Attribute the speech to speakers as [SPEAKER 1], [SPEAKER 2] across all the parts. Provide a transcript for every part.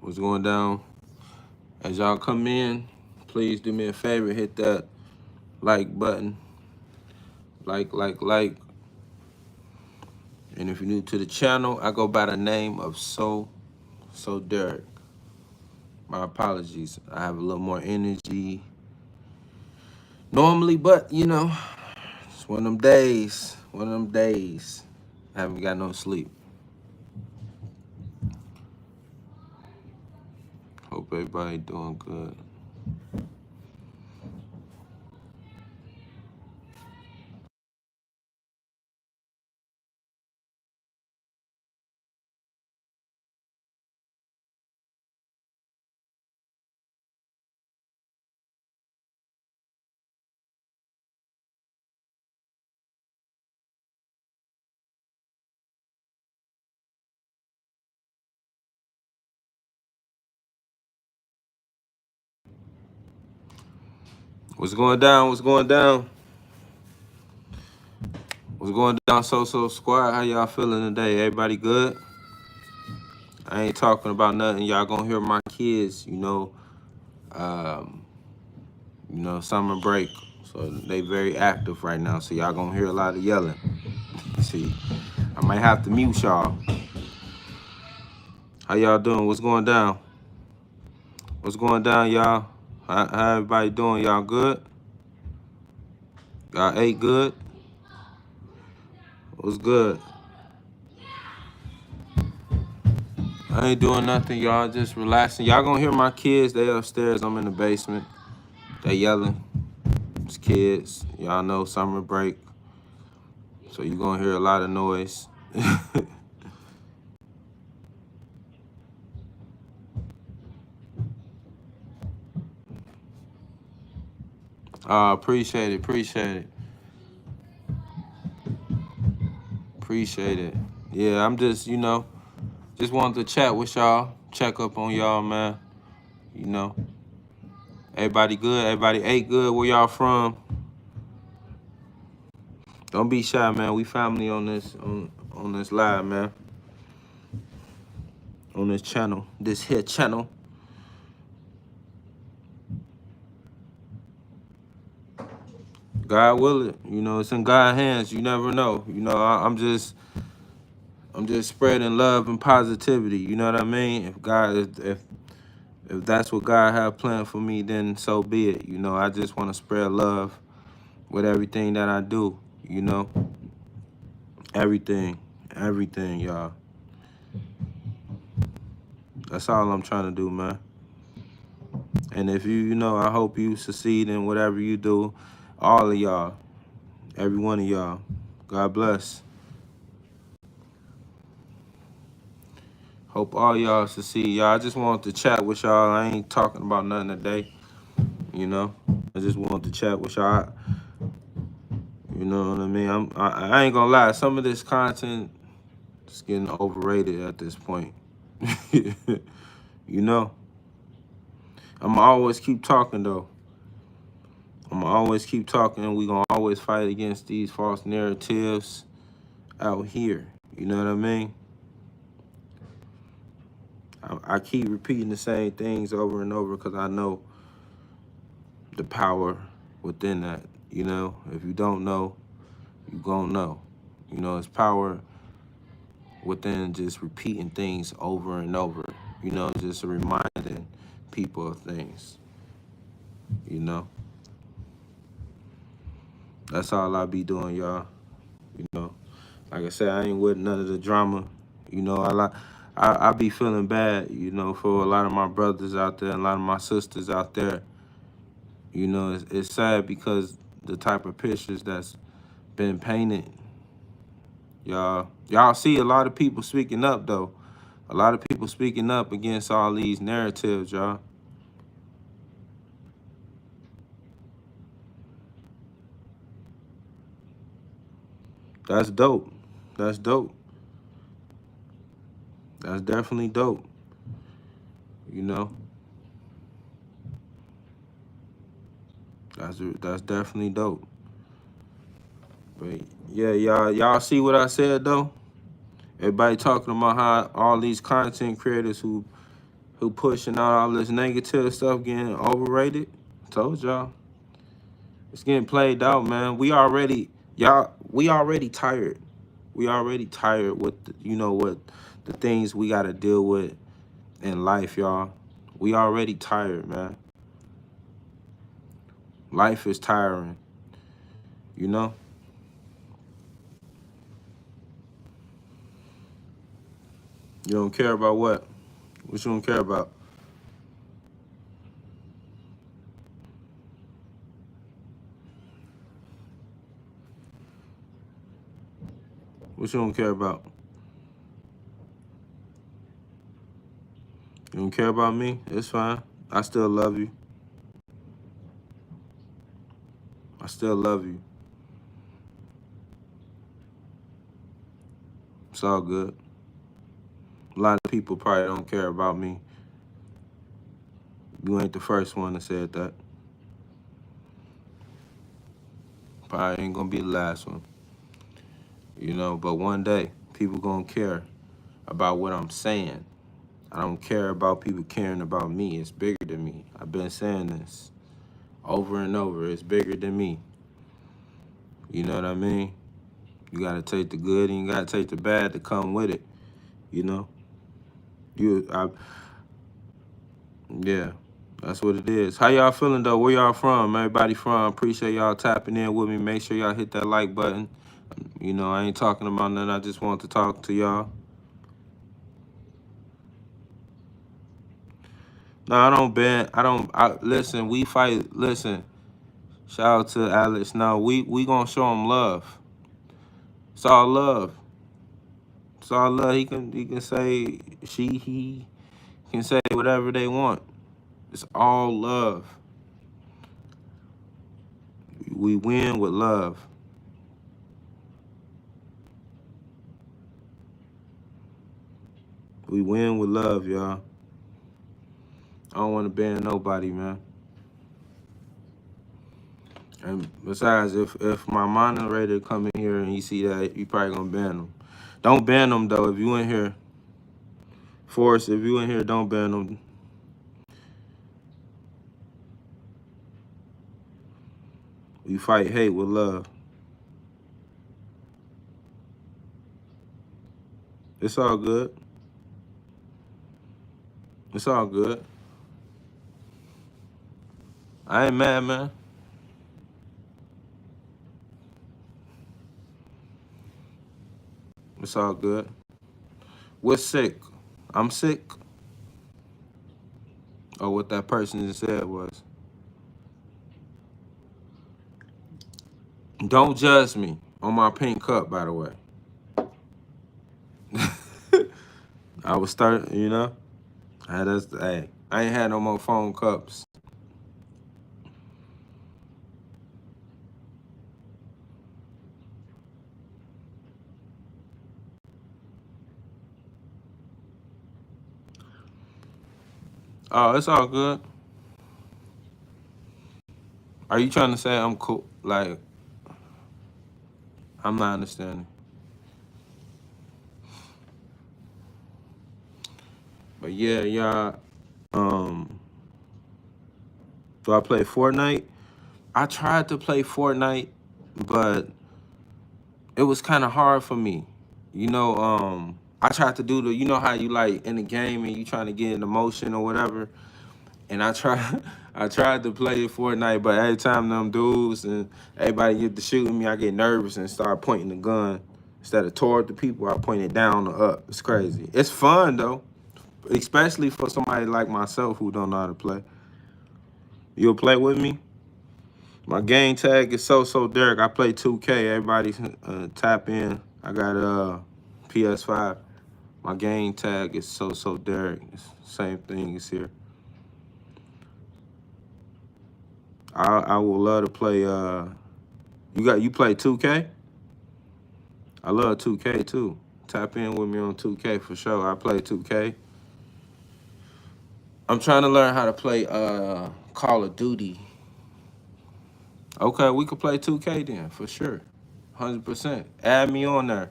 [SPEAKER 1] What's going down? As y'all come in, please do me a favor, hit that like button. Like. And if you're new to the channel, I go by the name of SosoDerrick. My apologies. I have a little more energy normally, but you know, it's one of them days. One of them days. I haven't got no sleep. Hope everybody doing good. What's going down? What's going down? What's going down, Soso Squad? How y'all feeling today? Everybody good? I ain't talking about nothing. Y'all gonna hear my kids, summer break. So they very active right now. So y'all gonna hear a lot of yelling. See, I might have to mute y'all. How y'all doing? What's going down? What's going down, y'all? How everybody doing? Y'all good? Y'all ate good? What's good? I ain't doing nothing, y'all. Just relaxing. Y'all gonna hear my kids. They upstairs. I'm in the basement. They yelling. It's kids. Y'all know summer break. So you gonna hear a lot of noise. Appreciate it. Appreciate it. Yeah, I'm just, just wanted to chat with y'all. Check up on y'all, man. You know. Everybody good? Everybody ate good? Where y'all from? Don't be shy, man. We family on this live, man. On this channel. This here channel. God will it. It's in God's hands. You never know. I'm just spreading love and positivity. You know what I mean? If that's what God have planned for me, then so be it. I just want to spread love with everything that I do. Everything, y'all. That's all I'm trying to do, man. And if I hope you succeed in whatever you do. All of y'all, every one of y'all. God bless. Hope all y'all succeed. Y'all, I just wanted to chat with y'all. I ain't talking about nothing today. I just wanted to chat with y'all. You know what I mean? I ain't gonna lie. Some of this content is getting overrated at this point. I'ma always keep talking though. I'ma always keep talking, and we gonna always fight against these false narratives out here. You know what I mean? I keep repeating the same things over and over because I know the power within that. If you don't know, you gonna know. It's power within just repeating things over and over. Just reminding people of things. That's all I be doing, y'all. Like I said, I ain't with none of the drama. I be feeling bad, for a lot of my brothers out there and a lot of my sisters out there. It's sad because the type of pictures that's been painted. Y'all see a lot of people speaking up though. A lot of people speaking up against all these narratives, y'all. That's dope. That's dope. That's definitely dope. You know, that's definitely dope. But yeah, y'all see what I said though? Everybody talking about how all these content creators who pushing out all this negative stuff getting overrated. Told y'all. It's getting played out, man. We already tired. We already tired with what the things we gotta deal with in life, y'all. We already tired, man. Life is tiring, you know? You don't care about what? What you don't care about? What you don't care about? You don't care about me? It's fine. I still love you. I still love you. It's all good. A lot of people probably don't care about me. You ain't the first one that said that. Probably ain't gonna be the last one. You know, but one day, people gonna care about what I'm saying. I don't care about people caring about me. It's bigger than me. I've been saying this over and over. It's bigger than me. You know what I mean? You gotta take the good and you gotta take the bad to come with it. You know? Yeah, that's what it is. How y'all feeling though? Where y'all from? Everybody from? Appreciate y'all tapping in with me. Make sure y'all hit that like button. You know, I ain't talking about nothing. I just want to talk to y'all. No, I don't ban. Listen, we fight. Listen, shout out to Alex. No, we gonna show him love. It's all love. It's all love. He can say he can say whatever they want. It's all love. We win with love. We win with love, y'all. I don't want to ban nobody, man. And besides, if my moderator come in here and he see that, you probably gonna ban him. Don't ban them though. If you in here, Forrest, if you in here, don't ban them. We fight hate with love. It's all good. It's all good. I ain't mad, man. It's all good. What's sick? I'm sick. Or what that person just said was. Don't judge me on my pink cup, by the way. I was starting, you know? Hey, I ain't had no more phone cups. Oh, it's all good. Are you trying to say I'm cool? Like, I'm not understanding. But yeah, y'all. Do I play Fortnite? I tried to play Fortnite, but it was kind of hard for me. You know, I tried to do you know how you like in the game and you trying to get in the motion or whatever. And I tried to play Fortnite, but every time them dudes and everybody get to shooting me, I get nervous and start pointing the gun. Instead of toward the people, I point it down or up. It's crazy. It's fun though, especially for somebody like myself who don't know how to play. You'll play with me? My game tag is SosoDerrick. I play 2K. Everybody tap in. I got PS5. My game tag is SosoDerrick. It's the same thing as here. I would love to play. You play 2K? I love 2K too. Tap in with me on 2K for sure. I play 2K. I'm trying to learn how to play Call of Duty. Okay, we could play 2K then for sure. 100%. Add me on there.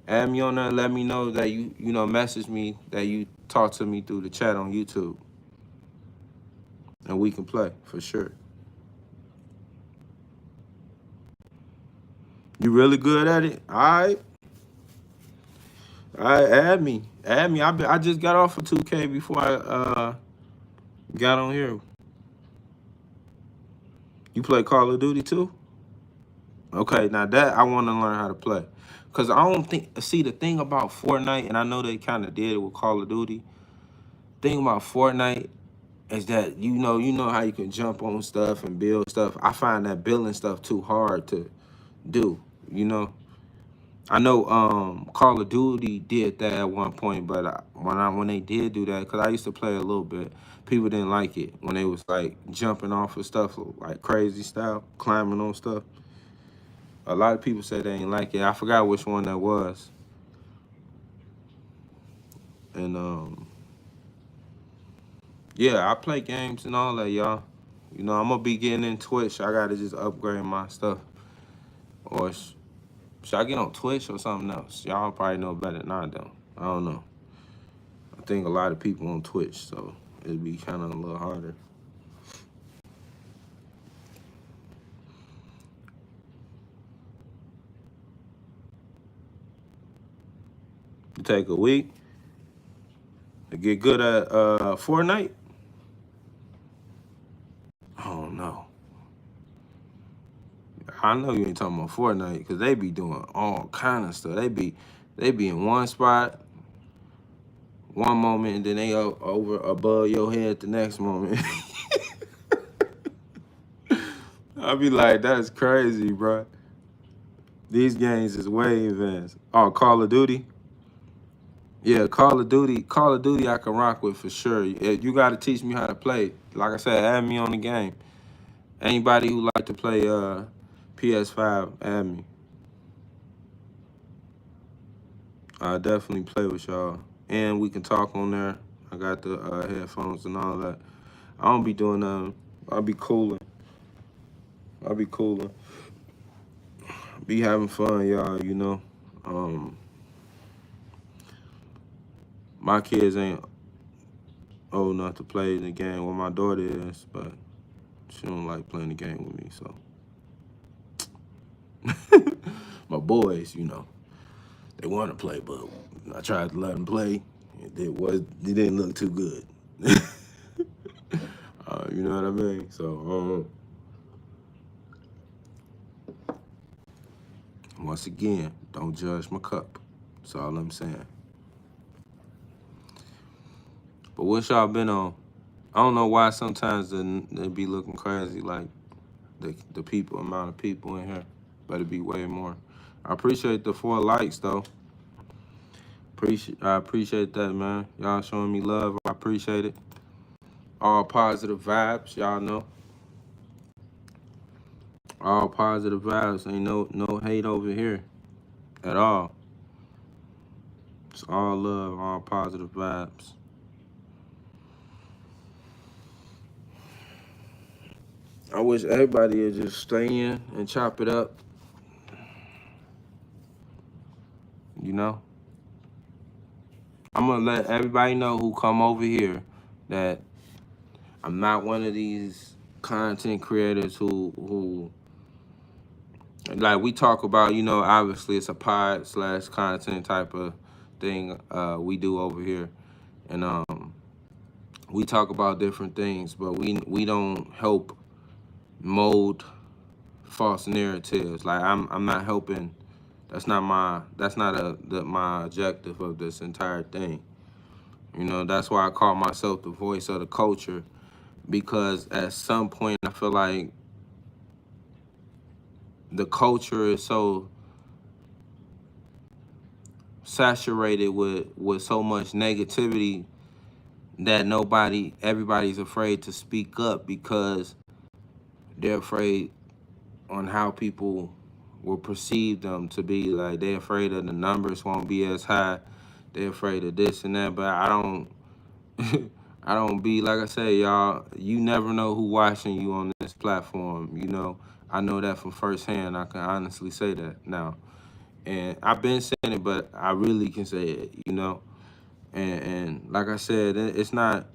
[SPEAKER 1] Add me on there and let me know that you message me that you talk to me through the chat on YouTube. And we can play for sure. You really good at it? All right. All right, add me. Add me. I just got off of 2K before I got on here. You play Call of Duty too? Okay, now that I want to learn how to play. Because I don't think, see, the thing about Fortnite, and I know they kind of did it with Call of Duty. The thing about Fortnite is that, you know how you can jump on stuff and build stuff. I find that building stuff too hard to do, you know. I know Call of Duty did that at one point, but when they did do that, because I used to play a little bit, people didn't like it when they was like jumping off of stuff like crazy style, climbing on stuff. A lot of people said they ain't like it. I forgot which one that was. And yeah, I play games and all that, y'all. You know, I'm gonna be getting in Twitch. I gotta just upgrade my stuff. Or should I get on Twitch or something else? Y'all probably know better than I do. I don't know. I think a lot of people on Twitch, so it'd be kind of a little harder. You take a week to get good at Fortnite? Oh no. I know you ain't talking about Fortnite because they be doing all kind of stuff. They be in one spot one moment and then they over above your head the next moment. I be like, that's crazy, bro. These games is way advanced. Oh, Call of Duty? Yeah, Call of Duty I can rock with for sure. You got to teach me how to play. Like I said, add me on the game. Anybody who like to play PS5, add me. I definitely play with y'all. And we can talk on there. I got the headphones and all that. I don't be doing nothing. I'll be cooling. Be having fun, y'all, you know. My kids ain't old enough to play the game. Well, my daughter is, but she don't like playing the game with me, so. My boys, you know, they want to play, but I tried to let them play. It didn't look too good. You know what I mean? So, once again, don't judge my cup. That's all I'm saying. But what y'all been on? I don't know why sometimes they be looking crazy, like the amount of people in here. Better be way more. I appreciate the 4 likes though. I appreciate that, man. Y'all showing me love. I appreciate it. All positive vibes, y'all know. All positive vibes. Ain't no hate over here at all. It's all love, all positive vibes. I wish everybody would just stay in and chop it up. You know? I'm gonna let everybody know who come over here that I'm not one of these content creators who like we talk about, you know, obviously it's a pod/content type of thing we do over here. And we talk about different things, but we don't help mold false narratives. Like I'm not helping. That's not my objective of this entire thing. You know, that's why I call myself the voice of the culture, because at some point I feel like the culture is so saturated with so much negativity that everybody's afraid to speak up because they're afraid on how people will perceive them to be. Like, they're afraid that the numbers won't be as high. They're afraid of this and that. But I don't I don't be, like I say, y'all, you never know who watching you on this platform, you know. I know that from firsthand. I can honestly say that now. And I've been saying it, but I really can say it, you know. And like I said, it's not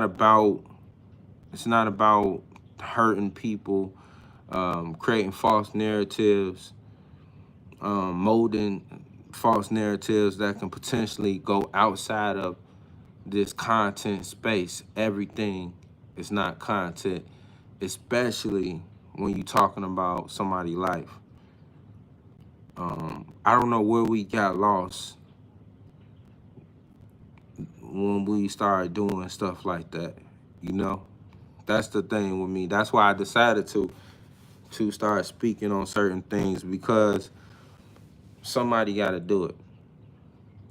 [SPEAKER 1] about hurting people, creating false narratives, molding false narratives that can potentially go outside of this content space. Everything is not content, especially when you're talking about somebody's life. I don't know where we got lost when we started doing stuff like that, you know. That's the thing with me. That's why I decided to start speaking on certain things, because somebody got to do it,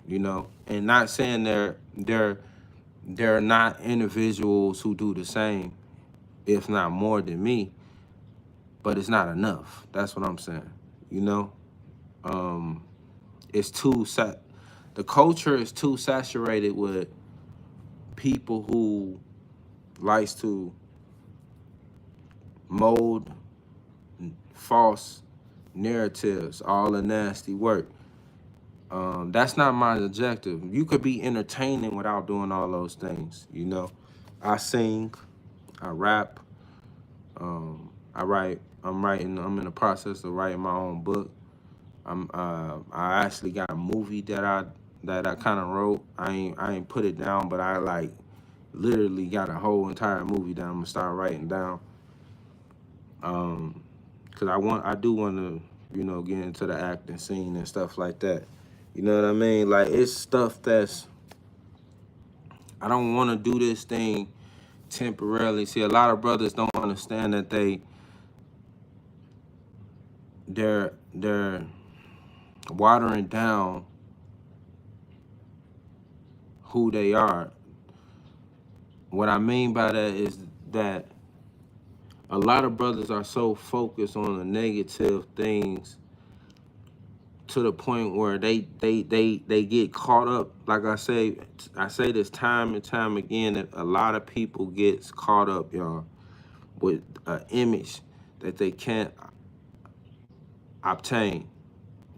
[SPEAKER 1] you know. And not saying they're not individuals who do the same, if not more than me, but it's not enough. That's what I'm saying, you know. It's the culture is too saturated with people who likes to mold false narratives, all the nasty work. That's not my objective. You could be entertaining without doing all those things, you know. I sing, I rap, I write. I'm in the process of writing my own book. I actually got a movie that I kind of wrote. I ain't put it down, but I like literally got a whole entire movie that I'm gonna start writing down. Cause I do want to, you know, get into the acting scene and stuff like that. You know what I mean? Like, it's stuff I don't want to do this thing temporarily. See, a lot of brothers don't understand that they're watering down who they are. What I mean by that is that a lot of brothers are so focused on the negative things to the point where they get caught up. Like I say this time and time again, that a lot of people gets caught up, y'all, with an image that they can't obtain,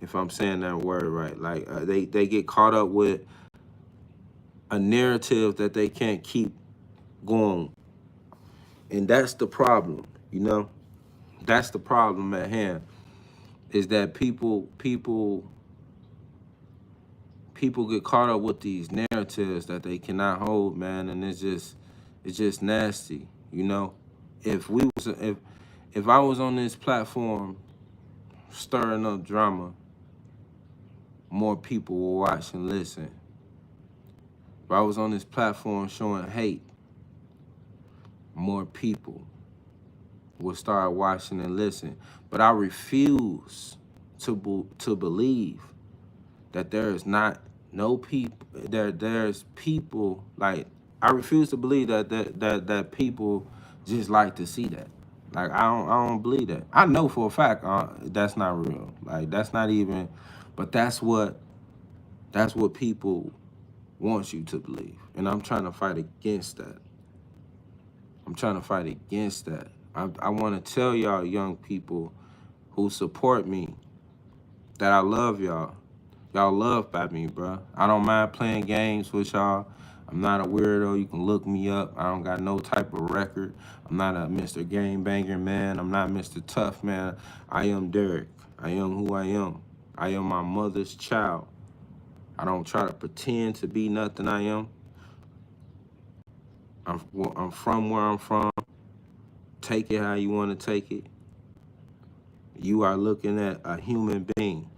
[SPEAKER 1] if I'm saying that word right. Like, they get caught up with a narrative that they can't keep going. And that's the problem, you know? That's the problem at hand, is that people get caught up with these narratives that they cannot hold, man, and it's just nasty, you know? If I was on this platform stirring up drama, more people will watch and listen. If I was on this platform showing hate, more people will start watching and listen. But I refuse to believe that there is not no people there's people, like, I refuse to believe that people just like to see that. Like, I don't believe that. I know for a fact that's not real. Like, that's not even, but that's what people want you to believe. And I'm trying to fight against that. I want to tell y'all young people who support me that I love y'all. Y'all loved by me, bro. I don't mind playing games with y'all. I'm not a weirdo. You can look me up. I don't got no type of record. I'm not a Mr. Game Banger man. I'm not Mr. Tough man. I am Derrick. I am who I am. I am my mother's child. I don't try to pretend to be nothing I am. I'm from where I'm from. Take it how you want to take it. You are looking at a human being.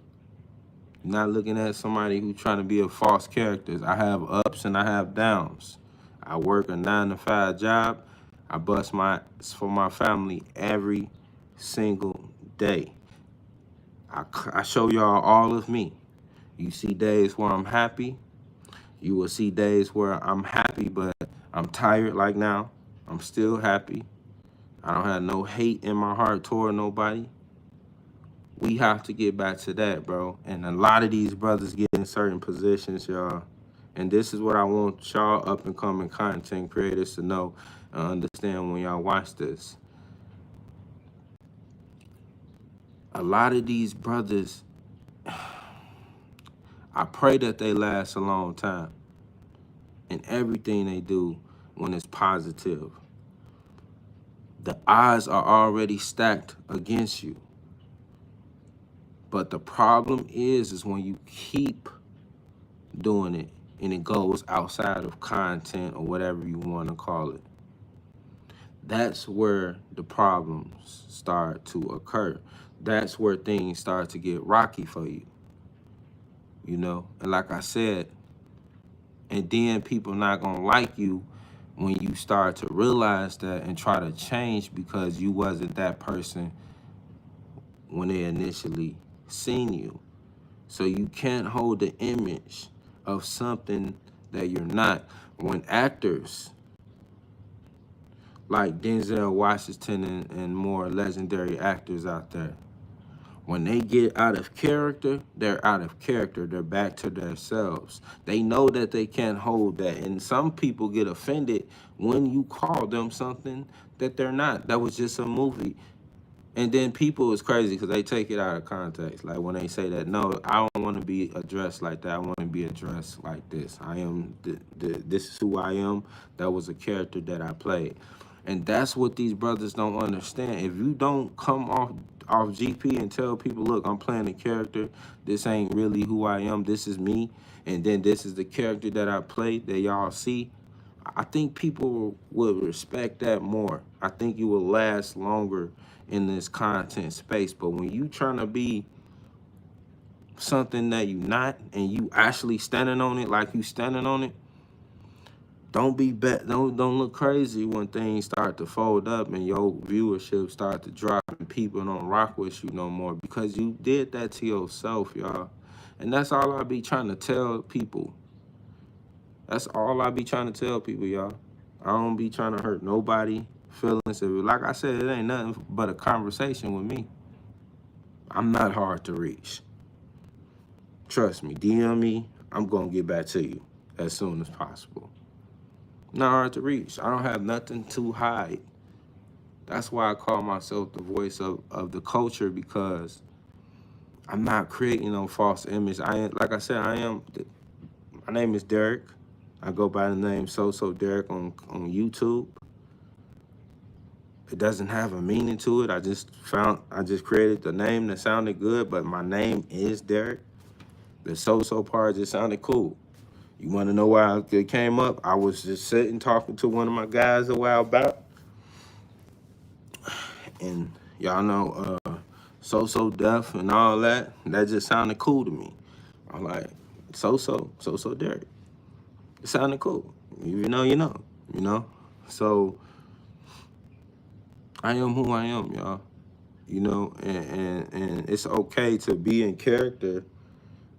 [SPEAKER 1] You're not looking at somebody who's trying to be a false character. I have ups and I have downs. I work a 9-to-5 job. I bust for my family every single day. I show y'all all of me. You see days where I'm happy. You will see days where I'm happy, but I'm tired like now. I'm still happy. I don't have no hate in my heart toward nobody. We have to get back to that, bro. And a lot of these brothers get in certain positions, y'all. And this is what I want y'all up and coming content creators to know and understand when y'all watch this. A lot of these brothers, I pray that they last a long time in everything they do when it's positive. The odds are already stacked against you. But the problem is when you keep doing it and it goes outside of content or whatever you want to call it. That's where the problems start to occur. That's where things start to get rocky for you. You know, and like I said, and then people not gonna like you when you start to realize that and try to change because you wasn't that person when they initially seen you. So you can't hold the image of something that you're not. When actors like Denzel Washington and more legendary actors out there, when they get out of character, they're out of character. They're back to themselves. They know that they can't hold that. And some people get offended when you call them something that they're not. That was just a movie. And then people is crazy because they take it out of context. Like when they say that, no, I don't want to be addressed like that. I want to be addressed like this. I am, this is who I am. That was a character that I played. And that's what these brothers don't understand. If you don't come off GP and tell people, look, I'm playing a character. This ain't really who I am. This is me. And then this is the character that I play that y'all see. I think people will respect that more. I think you will last longer in this content space. But when you trying to be something that you not and you actually standing on it like you standing on it, don't look crazy when things start to fold up and your viewership start to drop and people don't rock with you no more because you did that to yourself, y'all. And that's all I be trying to tell people. That's all I be trying to tell people, y'all. I don't be trying to hurt nobody feelings. Like I said, it ain't nothing but a conversation with me. I'm not hard to reach. Trust me, DM me, I'm going to get back to you as soon as possible. Not hard to reach. I don't have nothing to hide. That's why I call myself the voice of the culture, because I'm not creating no false image. Like I said, my name is Derrick. I go by the name SosoDerrick on YouTube. It doesn't have a meaning to it. I just created the name that sounded good, but my name is Derrick. The Soso part just sounded cool. You want to know why it came up? I was just sitting talking to one of my guys a while back. And y'all know Soso Deaf and all that. That just sounded cool to me. I'm like, SosoDerrick. It sounded cool. You know. So I am who I am, y'all. You know, and it's okay to be in character,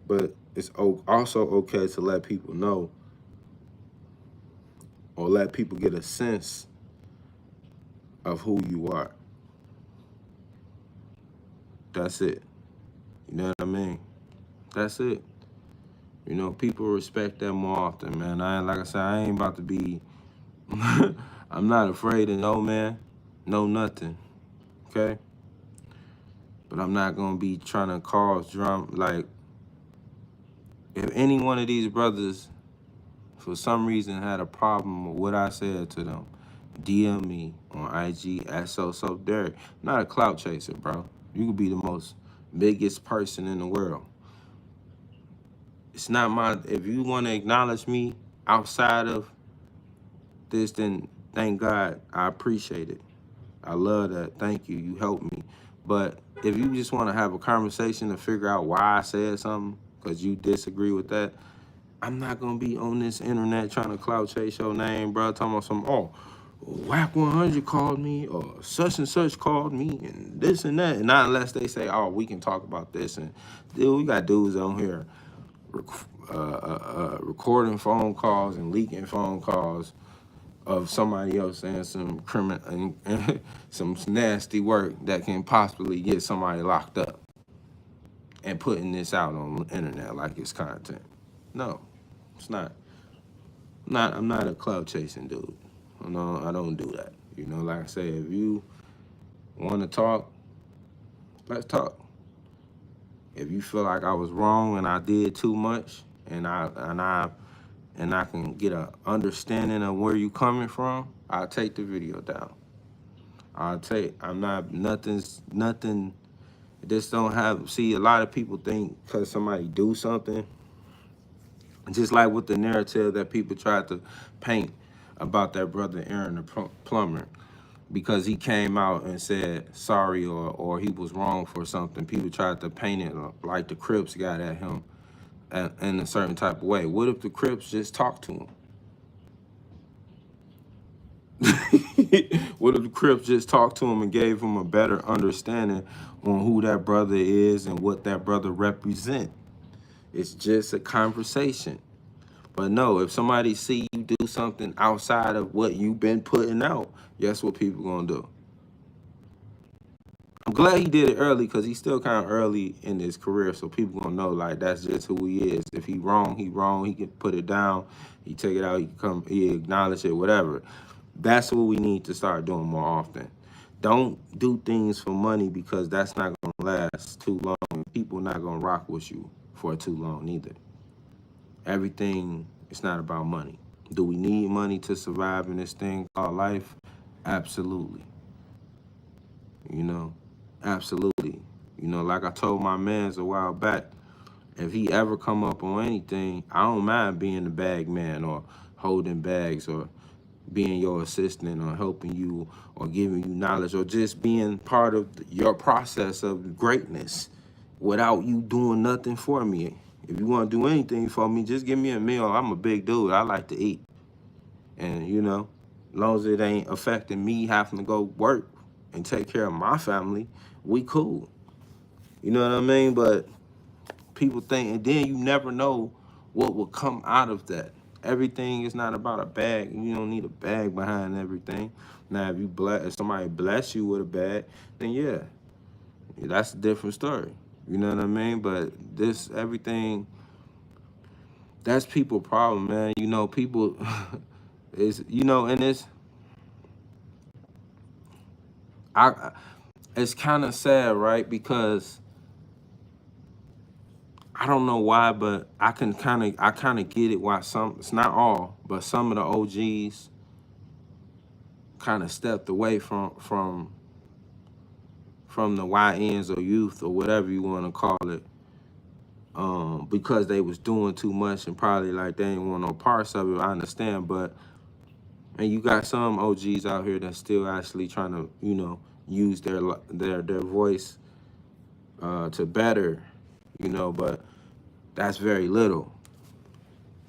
[SPEAKER 1] but it's also okay to let people know or let people get a sense of who you are. That's it. You know what I mean? That's it. You know, people respect that more often, man. Like I said, I ain't about to be, I'm not afraid of no man, no nothing, okay? But I'm not going to be trying to cause drama. Like, if any one of these brothers, for some reason, had a problem with what I said to them, DM me on IG at SosoDerrick. I'm not a clout chaser, bro. You could be the most biggest person in the world. It's not if you want to acknowledge me outside of this, then thank God. I appreciate it. I love that. Thank you. You helped me. But if you just want to have a conversation to figure out why I said something because you disagree with that, I'm not going to be on this internet trying to clout chase your name, bro, talking about some, Whack 100 called me, or such and such called me, and this and that. And not unless they say, we can talk about this. And dude, we got dudes on here recording phone calls and leaking phone calls of somebody else saying some criminal and some nasty work that can possibly get somebody locked up, and putting this out on the internet like it's content. No, it's not. I'm not a clout chasing dude. No, I don't do that. You know, like I say, if you want to talk, let's talk. If you feel like I was wrong and I did too much, and I can get a understanding of where you coming from, I'll take the video down. I'm not, nothing, just don't have, see, a lot of people think because somebody do something, just like with the narrative that people tried to paint about that brother Aaron the plumber, because he came out and said sorry or he was wrong for something, people tried to paint it like the Crips got at him in a certain type of way. What if the Crips just talked to him? What if the Crips just talked to him and gave him a better understanding on who that brother is and what that brother represent? It's just a conversation. But no, if somebody see you do something outside of what you've been putting out, guess what people gonna do? I'm glad he did it early, because he's still kind of early in his career, so people gonna know, like, that's just who he is. If he wrong, he wrong. He can put it down. He take it out. He acknowledge it, whatever. That's what we need to start doing more often. Don't do things for money, because that's not gonna last too long. People not gonna rock with you for too long either. Everything is not about money. Do we need money to survive in this thing called life? Absolutely. You know, absolutely. You know, like I told my mans a while back, if he ever come up on anything, I don't mind being the bag man or holding bags or being your assistant or helping you or giving you knowledge or just being part of your process of greatness without you doing nothing for me. If you want to do anything for me, just give me a meal. I'm a big dude. I like to eat. And, you know, as long as it ain't affecting me having to go work and take care of my family, we cool. You know what I mean? But people think, and then you never know what will come out of that. Everything is not about a bag. You don't need a bag behind everything. Now, if somebody bless you with a bag, then yeah, that's a different story. You know what I mean? But everything, that's people problem, man. You know, people is, you know, and it's kind of sad, right? Because I don't know why, but I kind of get it why it's not all, but some of the OGs kind of stepped away from the YNs or youth or whatever you want to call it, because they was doing too much and probably like they didn't want no parts of it. I understand, and you got some OGs out here that's still actually trying to, you know, use their voice to better, you know, but that's very little.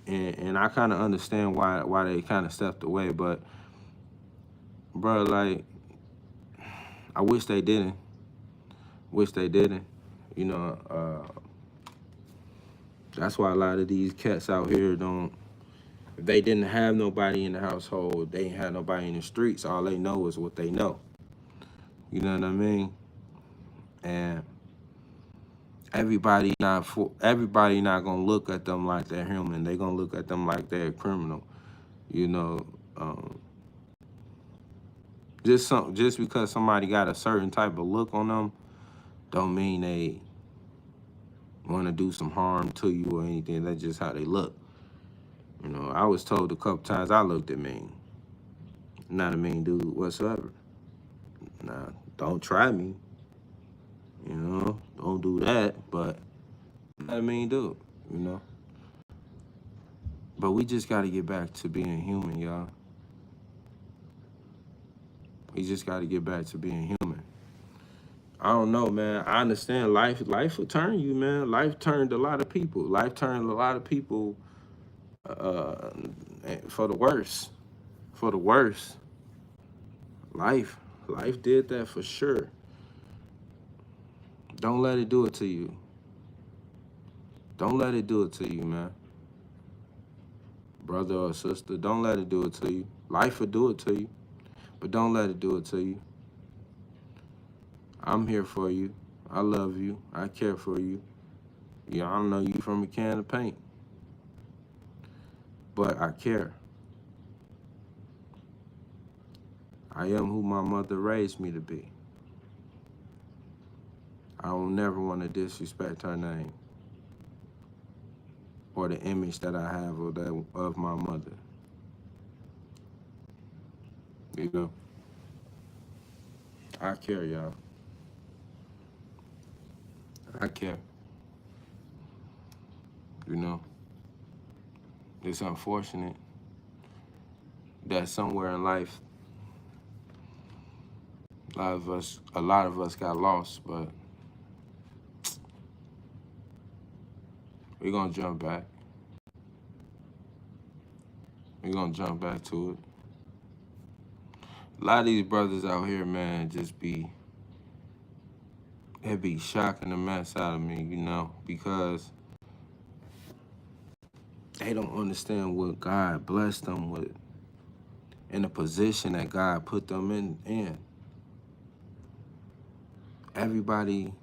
[SPEAKER 1] And I kind of understand why they kind of stepped away, but bro, like, I wish they didn't. You know, that's why a lot of these cats out here don't. If they didn't have nobody in the household, they ain't had nobody in the streets. All they know is what they know. You know what I mean? And everybody not gonna look at them like they're human. They gonna look at them like they're a criminal. You know, just because somebody got a certain type of look on them, don't mean they want to do some harm to you or anything. That's just how they look. You know, I was told a couple times I looked at mean. Not a mean dude whatsoever. Nah, don't try me. You know, don't do that. But not a mean dude. You know. But we just got to get back to being human, y'all. We just got to get back to being human. I don't know, man. I understand life will turn you, man. Life turned a lot of people. Life turned a lot of people for the worse. For the worse. Life did that for sure. Don't let it do it to you. Don't let it do it to you, man. Brother or sister, don't let it do it to you. Life will do it to you, but don't let it do it to you. I'm here for you. I love you. I care for you. Yeah, I don't know you from a can of paint, but I care. I am who my mother raised me to be. I don't never want to disrespect her name or the image that I have of my mother. You know, I care, y'all. I care. You know, it's unfortunate that somewhere in life, a lot of us got lost, but we're gonna jump back. We're gonna jump back to it. A lot of these brothers out here, man, it be shocking the mess out of me, you know, because they don't understand what God blessed them with in the position that God put them in. Everybody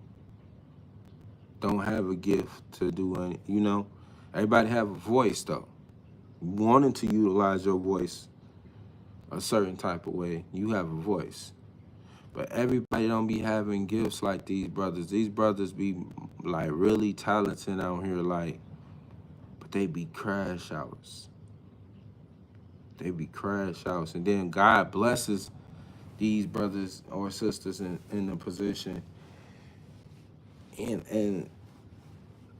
[SPEAKER 1] don't have a gift to do any, you know. Everybody have a voice though. Wanting to utilize your voice a certain type of way, you have a voice. But everybody don't be having gifts like these brothers. These brothers be like really talented out here, like, but they be crash outs. They be crash outs. And then God blesses these brothers or sisters in a position and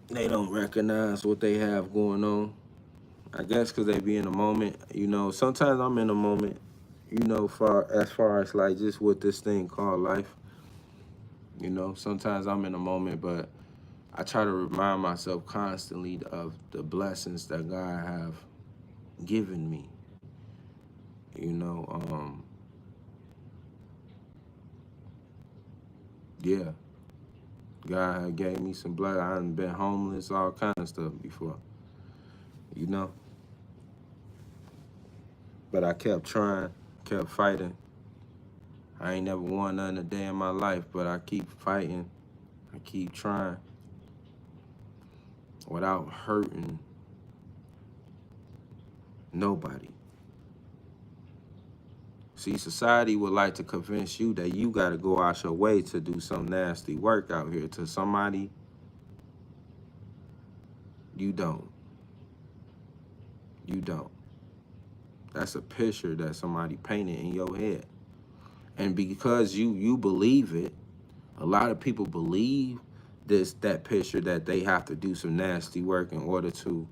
[SPEAKER 1] they don't recognize what they have going on. I guess because they be in a moment, you know. Sometimes I'm in a moment, you know, as far as like just with this thing called life. You know, sometimes I'm in a moment, but I try to remind myself constantly of the blessings that God have given me. You know, yeah, God gave me some blood. I hadn't been homeless, all kind of stuff before, you know. But I kept trying, kept fighting. I ain't never won nothing a day in my life, but I keep fighting. I keep trying without hurting nobody. See, society would like to convince you that you got to go out your way to do some nasty work out here. To somebody, you don't. You don't. That's a picture that somebody painted in your head. And because you believe it, a lot of people believe that picture that they have to do some nasty work in order to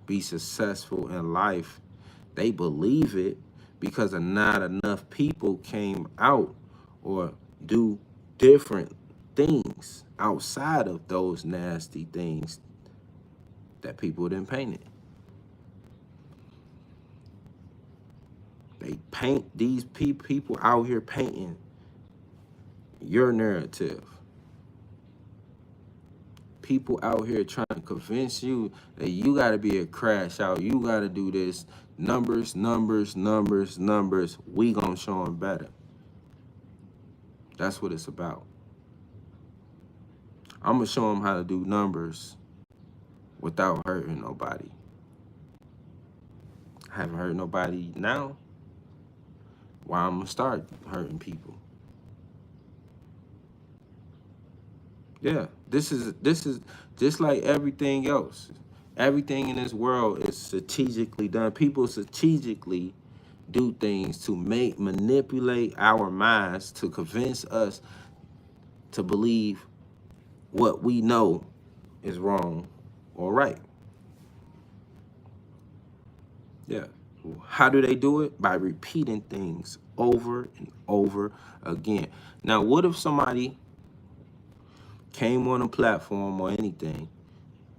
[SPEAKER 1] be successful in life. They believe it because not enough people came out or do different things outside of those nasty things that people didn't paint it. They paint these people out here painting your narrative. People out here trying to convince you that you got to be a crash out. You got to do this. Numbers, numbers, numbers, numbers. We gonna show them better. That's what it's about. I'm gonna show them how to do numbers without hurting nobody. I haven't hurt nobody now. Why I'm gonna start hurting people? Yeah, this is just like everything else. Everything in this world is strategically done. People strategically do things to manipulate our minds to convince us to believe what we know is wrong or right. Yeah. How do they do it? By repeating things over and over again. Now, what if somebody came on a platform or anything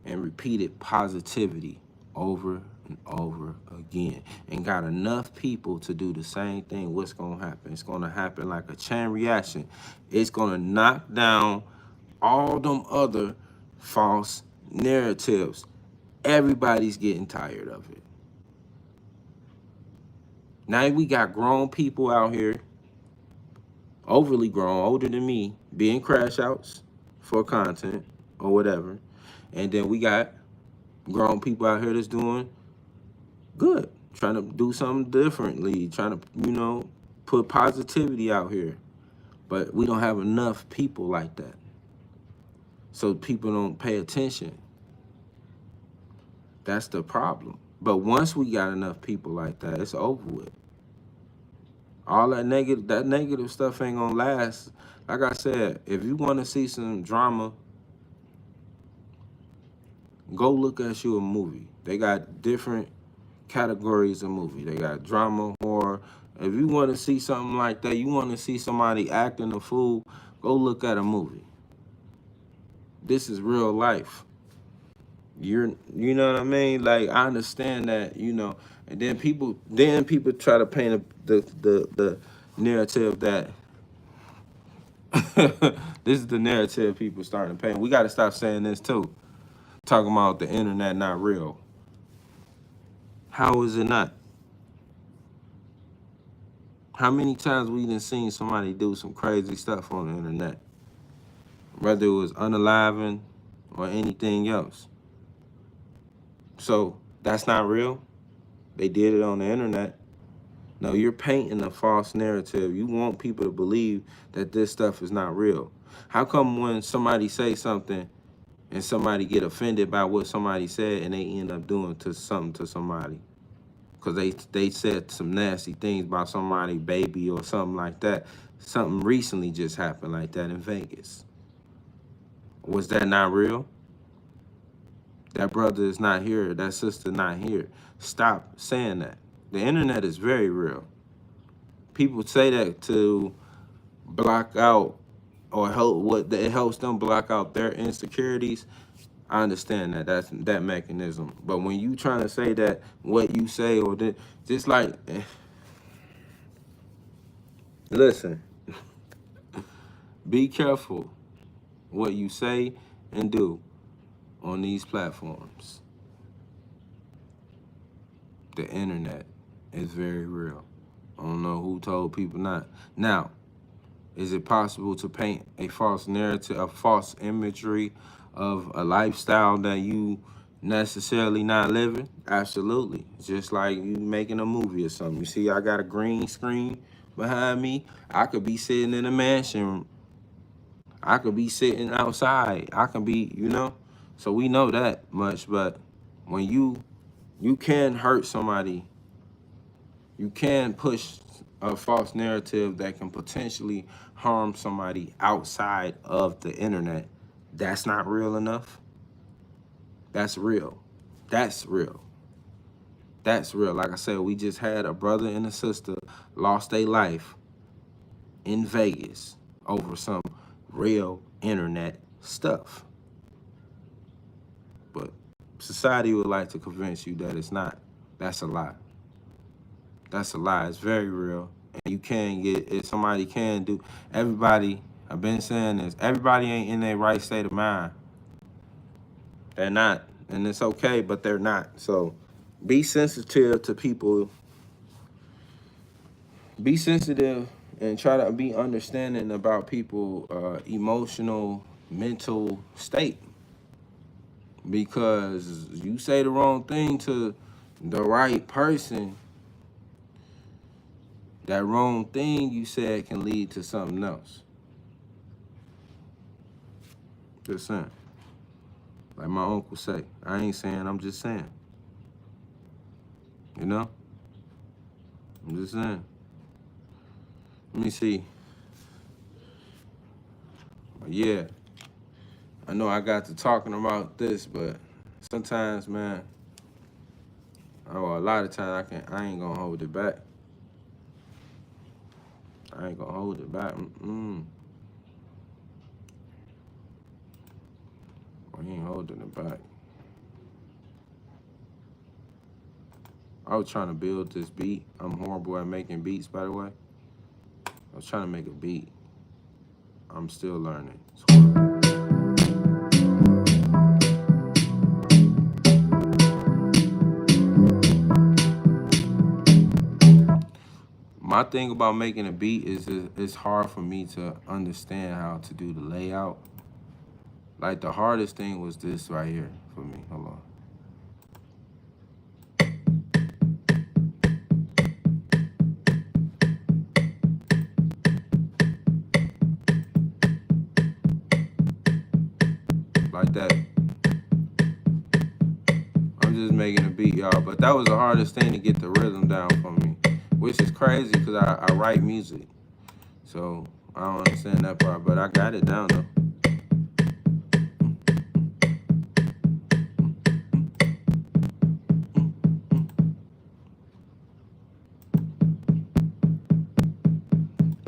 [SPEAKER 1] and repeated positivity over and over again and got enough people to do the same thing? What's going to happen? It's going to happen like a chain reaction. It's going to knock down all them other false narratives. Everybody's getting tired of it. Now we got grown people out here, overly grown, older than me, being crash outs for content or whatever. And then we got grown people out here that's doing good, trying to do something differently, trying to, you know, put positivity out here. But we don't have enough people like that. So people don't pay attention. That's the problem. But once we got enough people like that, it's over with. All that negative stuff ain't gonna last. Like I said, if you want to see some drama, go look at you a movie. They got different categories of movie. They got drama, horror. If you want to see something like that, you want to see somebody acting a fool, go look at a movie. This is real life. You know what I mean? Like, I understand that, you know, and then people try to paint the narrative that this is the narrative people starting to paint. We got to stop saying this too. Talking about the internet not real. How is it not? How many times we done seen somebody do some crazy stuff on the internet? Whether it was unaliving or anything else. So that's not real. They did it on the internet. No, you're painting a false narrative. You want people to believe that this stuff is not real. How come when somebody say something and somebody get offended by what somebody said and they end up doing something to somebody? Because they said some nasty things about somebody, baby or something like that. Something recently just happened like that in Vegas. Was that not real? That brother is not here. That sister not here. Stop saying that. The internet is very real. People say that to block out or it helps them block out their insecurities. I understand that. That's that mechanism. But when you trying to say that what you say or just like, listen, be careful what you say and do on these platforms. The internet is very real. I don't know who told people not. Now, is it possible to paint a false narrative, a false imagery of a lifestyle that you necessarily not living? Absolutely. Just like you making a movie or something. You see, I got a green screen behind me. I could be sitting in a mansion. I could be sitting outside. I can be, you know. So we know that much. But when you can hurt somebody, you can push a false narrative that can potentially harm somebody outside of the internet. That's not real enough. That's real. That's real. That's real. Like I said, we just had a brother and a sister lost their life in Vegas over some real internet stuff. But society would like to convince you that it's not. That's a lie. That's a lie. It's very real. And you can get it. Somebody can do. Everybody, I've been saying this, everybody ain't in their right state of mind. They're not. And it's okay, but they're not. So be sensitive to people. Be sensitive and try to be understanding about people' emotional, mental state. Because you say the wrong thing to the right person, that wrong thing you said can lead to something else. Just saying. Like my uncle say, I ain't saying, I'm just saying. You know? I'm just saying. Let me see. Yeah. I know I got to talking about this, but sometimes, man, a lot of times I ain't gonna hold it back. I ain't gonna hold it back. I ain't holding it back. I was trying to build this beat. I'm horrible at making beats, by the way. I was trying to make a beat. I'm still learning. My thing about making a beat is it's hard for me to understand how to do the layout. Like the hardest thing was this right here for me. Hold on. Like that. I'm just making a beat, y'all. But that was the hardest thing to get the rhythm down for me, which is crazy because I write music. So I don't understand that part, but I got it down though.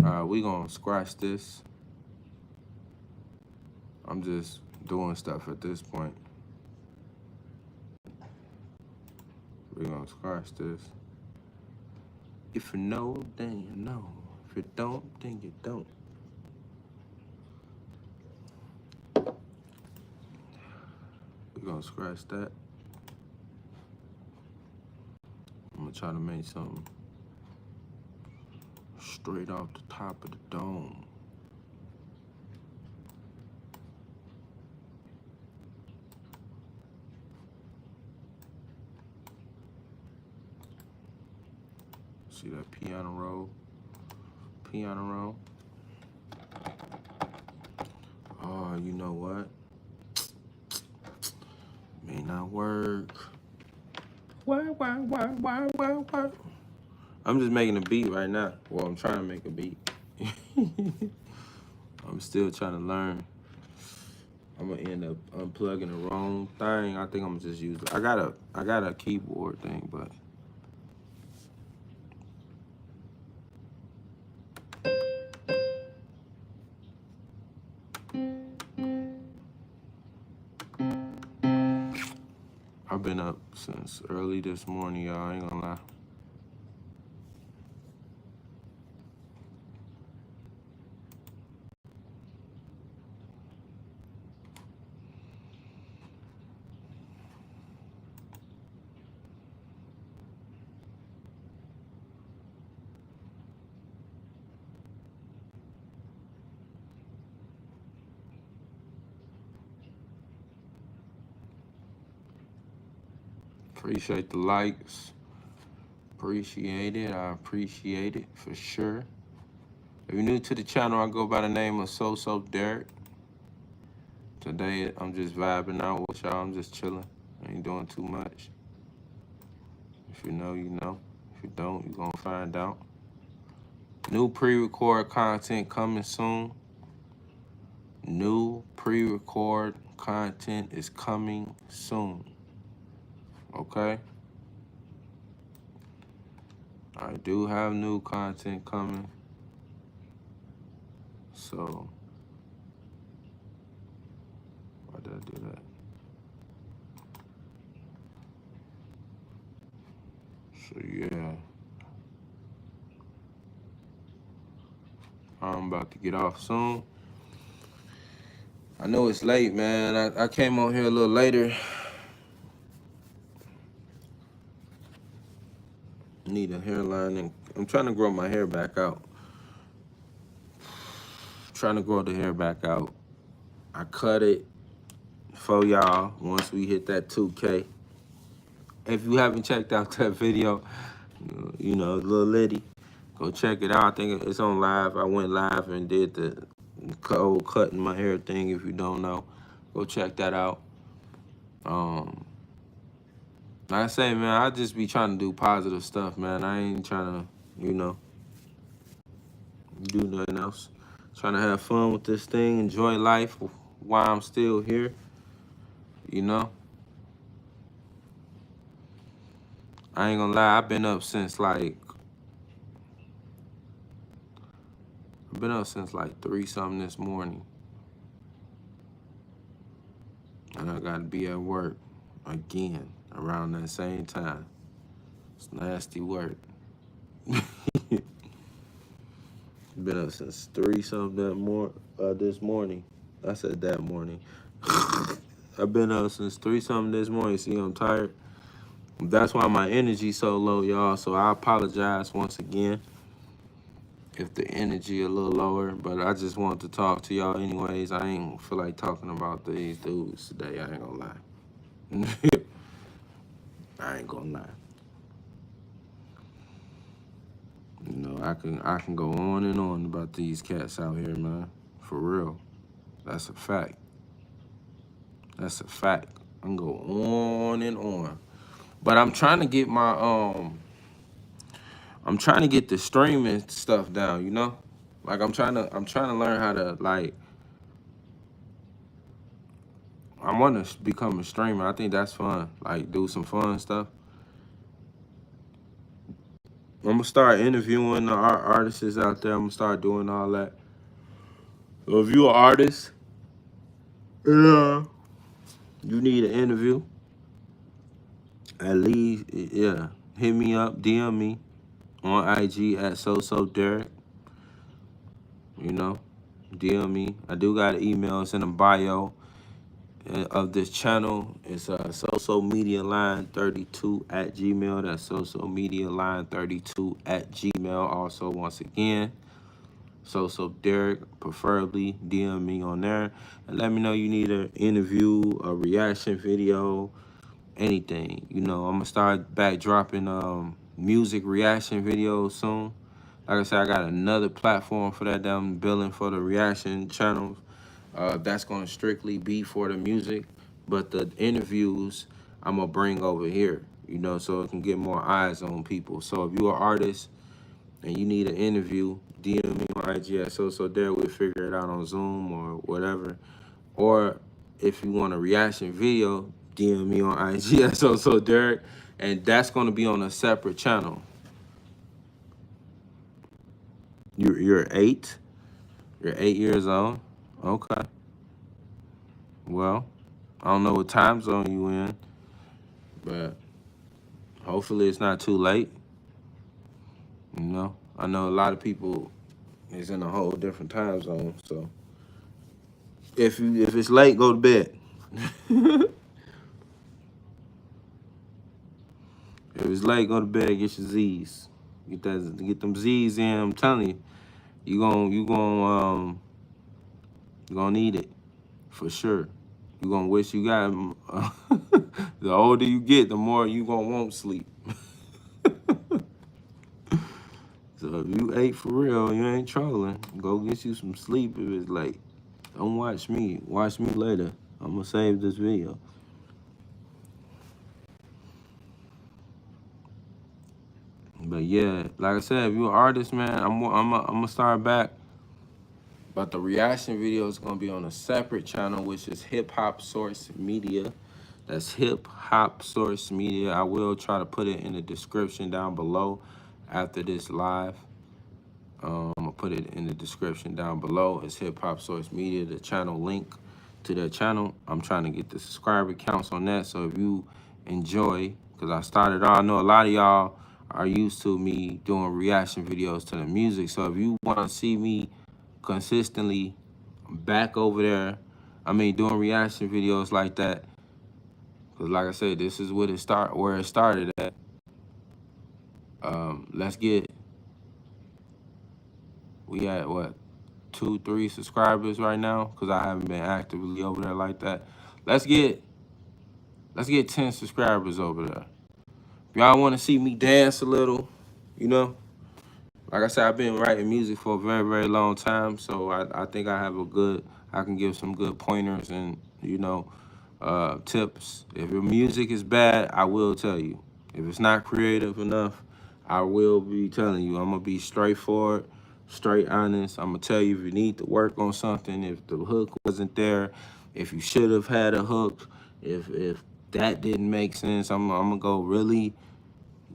[SPEAKER 1] All right, we gonna scratch this. I'm just doing stuff at this point. We're gonna scratch this. If you know, then you know. If you don't, then you don't. We're gonna scratch that. I'm gonna try to make something straight off the top of the dome. See that piano roll? Piano roll. Oh, you know what? May not work. Why? I'm just making a beat right now. Well, I'm trying to make a beat. I'm still trying to learn. I'm gonna end up unplugging the wrong thing. I think I'm gonna just use it. I got a keyboard thing, but I've been up since early this morning, y'all. I ain't gonna lie. Appreciate the likes. Appreciate it. I appreciate it for sure. If you're new to the channel, I go by the name of SosoDerrick. Today, I'm just vibing out with y'all. I'm just chilling. I ain't doing too much. If you know, you know. If you don't, you're gonna find out. New pre-record content coming soon. New pre-record content is coming soon. Okay? I do have new content coming. So, why did I do that? So, yeah. I'm about to get off soon. I know it's late, man. I came on here a little later. Need a hairline, and I'm trying to grow my hair back out. Trying to grow the hair back out. I cut it for y'all once we hit that 2K. If you haven't checked out that video, you know, Lil Liddy, go check it out. I think it's on live. I went live and did the old cutting my hair thing. If you don't know, go check that out. Like I say, man, I just be trying to do positive stuff, man. I ain't trying to, you know, do nothing else. Trying to have fun with this thing, enjoy life while I'm still here, you know. I ain't gonna lie, I've been up since like 3-something this morning. And I gotta be at work again around that same time. It's nasty work. Been up since 3-something this morning. I said that morning. I've been up since 3-something this morning. See, I'm tired. That's why my energy's so low, y'all. So I apologize once again. if the energy a little lower, but I just want to talk to y'all anyways. I ain't feel like talking about these dudes today. I ain't gonna lie. I ain't gonna lie. You know, I can go on and on about these cats out here, man. For real. That's a fact. That's a fact. I can go on and on. But I'm trying to get my I'm trying to get the streaming stuff down, you know? Like I'm trying to learn how to like I want to become a streamer. I think that's fun. Like do some fun stuff. I'm gonna start interviewing the artists out there. I'm gonna start doing all that. So if you're an artist, yeah, you need an interview. At least, yeah, hit me up, DM me on IG at SosoDerrick. You know, DM me. I do got an email. It's in the bio of this channel. It's SosoMediaLine32 at Gmail. That's SosoMediaLine32 at Gmail. Also, once again, SosoDerrick, preferably DM me on there and let me know you need an interview, a reaction video, anything. You know, I'm gonna start back dropping music reaction videos soon. Like I said, I got another platform for that I'm building for the reaction channels. That's gonna strictly be for the music, but the interviews I'm gonna bring over here, you know, so it can get more eyes on people. So if you're an artist and you need an interview, DM me on IG at SosoDerrick. We'll figure it out on Zoom or whatever. Or if you want a reaction video, DM me on IG at SosoDerrick. And that's going to be on a separate channel. You're 8? You're 8 years old? Okay. Well, I don't know what time zone you in, but hopefully it's not too late. You know, I know a lot of people is in a whole different time zone, so if it's late, go to bed. If it's late, go to bed, get your Z's. Get them Z's in. I'm telling you, you gonna need it for sure. You gonna wish you got 'em. The older you get, the more you gonna want sleep. So if you ate for real, you ain't trolling. Go get you some sleep if it's late. Don't watch me. Watch me later. I'm gonna save this video. But yeah, like I said, if you're an artist, man, I'm gonna start back. But the reaction video is gonna be on a separate channel, which is Hip Hop Source Media. That's Hip Hop Source Media. I will try to put it in the description down below after this live. I'm gonna put it in the description down below. It's Hip Hop Source Media, the channel link to their channel. I'm trying to get the subscriber counts on that. So if you enjoy, because I started I know a lot of y'all are used to me doing reaction videos to the music. So if you want to see me consistently back over there, doing reaction videos like that, because like I said, this is where it started at. Let's get, we at what, 2-3 subscribers right now, because I haven't been actively over there like that. Let's get 10 subscribers over there. If y'all want to see me dance a little, you know, like I said, I've been writing music for a very, very long time, so I think I can give some good pointers and, you know, tips. If your music is bad, I will tell you. If it's not creative enough, I will be telling you. I'm going to be straightforward, straight honest. I'm going to tell you if you need to work on something, if the hook wasn't there, if you should have had a hook, if that didn't make sense, I'm going to go really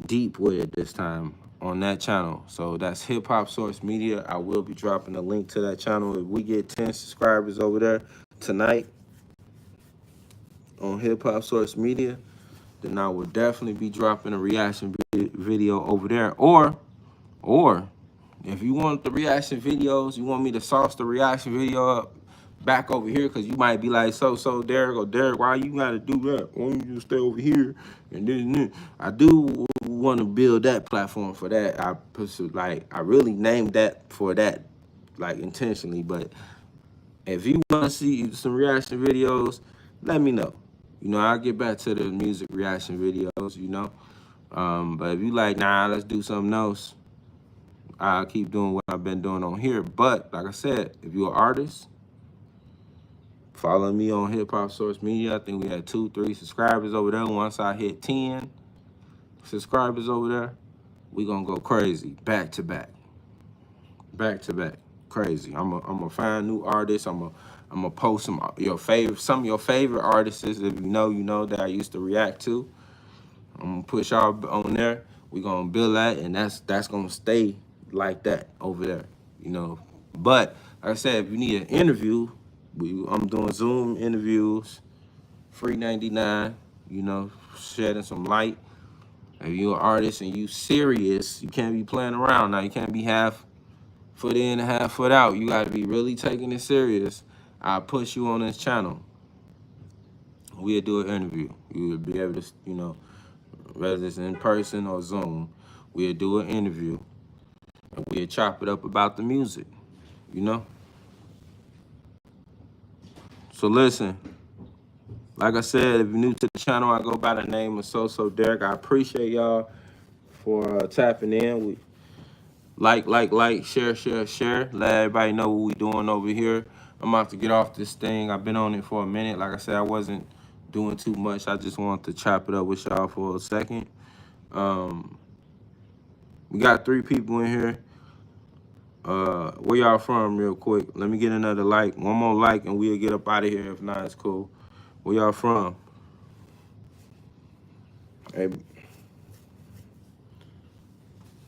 [SPEAKER 1] deep with it this time on that channel. So that's Hip Hop Source Media. I will be dropping a link to that channel. If we get 10 subscribers over there tonight on Hip Hop Source Media, then I will definitely be dropping a reaction video over there. Or if you want the reaction videos, you want me to sauce the reaction video up back over here, because you might be like, SosoDerrick or Derrick, why you gotta do that? Why don't you just stay over here and then I do want to build that platform for that, I really named that for that, like intentionally. But if you want to see some reaction videos, let me know. You know, I'll get back to the music reaction videos, you know. But if you like, nah, let's do something else, I'll keep doing what I've been doing on here. But like I said, if you're an artist, follow me on Hip Hop Source Media. I think we had 2-3 subscribers over there. Once I hit 10 subscribers over there, we gonna go crazy, back to back, crazy. I'm gonna find new artists. I'm gonna post some of your favorite artists. If you know that I used to react to. I'm gonna push y'all on there. We gonna build that, and that's gonna stay like that over there, you know. But like I said, if you need an interview, I'm doing Zoom interviews, free 99. You know, shedding some light. If you're an artist and you serious, you can't be playing around now. You can't be half foot in and half foot out. You got to be really taking it serious. I'll push you on this channel. We'll do an interview. You will be able to, you know, whether it's in person or Zoom, we'll do an interview. And we'll chop it up about the music, you know? So listen, like I said, if you're new to the channel, I go by the name of SosoDerrick. I appreciate y'all for tapping in. We like, share. Let everybody know what we doing over here. I'm about to get off this thing. I've been on it for a minute. Like I said, I wasn't doing too much. I just wanted to chop it up with y'all for a second. We got 3 people in here. Where y'all from real quick? Let me get another like. One more like and we'll get up out of here. If not, it's cool. Where y'all from? Hey,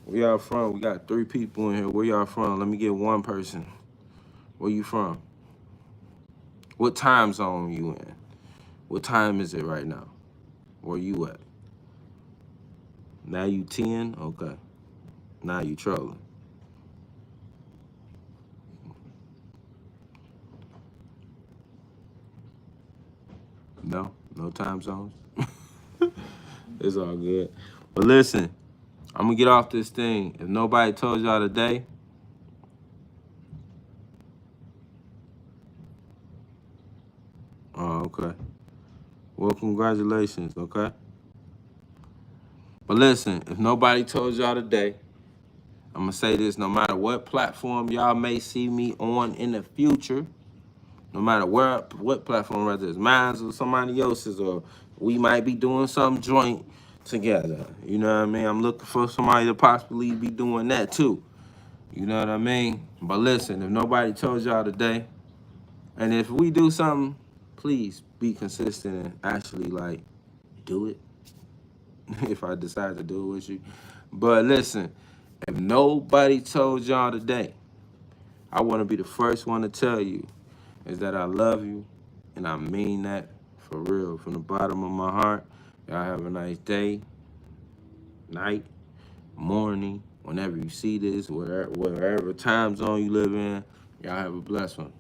[SPEAKER 1] where y'all from? We got 3 people in here. Where y'all from? Let me get one person. Where you from? What time zone you in? What time is it right now? Where you at? Now you 10? Okay. Now you trolling. No time zones. It's all good. But listen, I'm gonna get off this thing. If nobody told y'all today, oh, okay. Well, congratulations, okay? But listen, if nobody told y'all today, I'm gonna say this: no matter what platform y'all may see me on in the future, no matter what platform, whether it's mine or somebody else's, or we might be doing some joint together. You know what I mean? I'm looking for somebody to possibly be doing that too. You know what I mean? But listen, if nobody told y'all today, and if we do something, please be consistent and actually like do it. If I decide to do it with you. But listen, if nobody told y'all today, I want to be the first one to tell you is that I love you, and I mean that for real, from the bottom of my heart. Y'all have a nice day, night, morning, whenever you see this, wherever time zone you live in. Y'all have a blessed one.